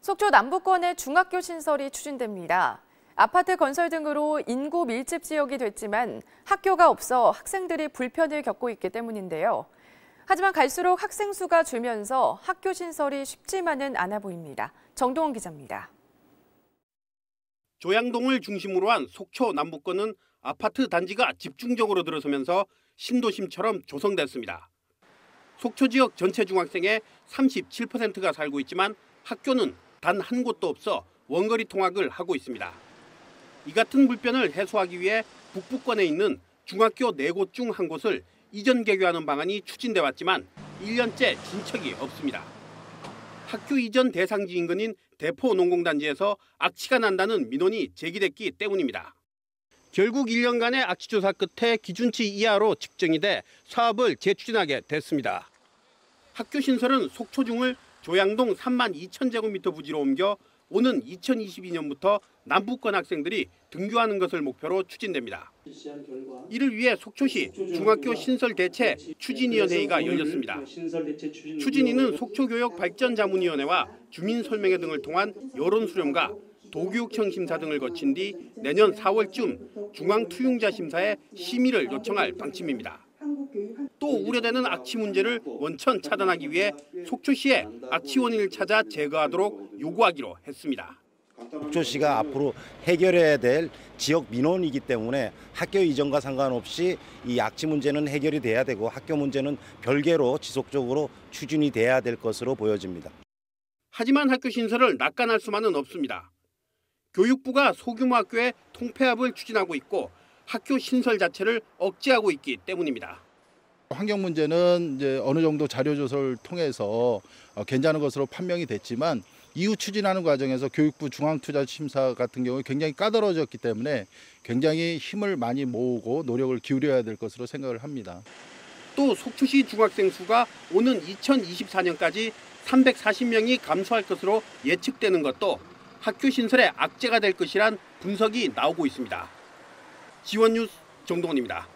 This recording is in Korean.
속초 남부권의 중학교 신설이 추진됩니다. 아파트 건설 등으로 인구 밀집 지역이 됐지만 학교가 없어 학생들이 불편을 겪고 있기 때문인데요. 하지만 갈수록 학생 수가 줄면서 학교 신설이 쉽지만은 않아 보입니다. 정동원 기자입니다. 조양동을 중심으로 한 속초 남부권은 아파트 단지가 집중적으로 들어서면서 신도심처럼 조성됐습니다. 속초 지역 전체 중학생의 37%가 살고 있지만 학교는 단 한 곳도 없어 원거리 통학을 하고 있습니다. 이 같은 불편을 해소하기 위해 북부권에 있는 중학교 4곳 중 한 곳을 이전 개교하는 방안이 추진돼 왔지만 1년째 진척이 없습니다. 학교 이전 대상지 인근인 대포 농공단지에서 악취가 난다는 민원이 제기됐기 때문입니다. 결국 1년간의 악취 조사 끝에 기준치 이하로 측정이 돼 사업을 재추진하게 됐습니다. 학교 신설은 속초중을 조양동 32,000제곱미터 부지로 옮겨 오는 2022년부터 남부권 학생들이 등교하는 것을 목표로 추진됩니다. 이를 위해 속초시 중학교 신설 대체 추진위원회의가 열렸습니다. 추진위는 속초교육발전자문위원회와 주민설명회 등을 통한 여론 수렴과 도교육청 심사 등을 거친 뒤 내년 4월쯤 중앙투용자 심사에 심의를 요청할 방침입니다. 또 우려되는 악취 문제를 원천 차단하기 위해 속초시에 악취 원인을 찾아 제거하도록 요구하기로 했습니다. 속초시가 앞으로 해결해야 될 지역 민원이기 때문에 학교 이전과 상관없이 이 악취 문제는 해결이 돼야 되고 학교 문제는 별개로 지속적으로 추진이 돼야 될 것으로 보여집니다. 하지만 학교 신설을 낙관할 수만은 없습니다. 교육부가 소규모 학교의 통폐합을 추진하고 있고 학교 신설 자체를 억제하고 있기 때문입니다. 환경 문제는 이제 어느 정도 자료 조사를 통해서 괜찮은 것으로 판명이 됐지만 이후 추진하는 과정에서 교육부 중앙투자심사 같은 경우에 굉장히 까다로워졌기 때문에 굉장히 힘을 많이 모으고 노력을 기울여야 될 것으로 생각을 합니다. 또 속초시 중학생 수가 오는 2024년까지 340명이 감소할 것으로 예측되는 것도 학교 신설의 악재가 될 것이란 분석이 나오고 있습니다. 지원뉴스 정동원입니다.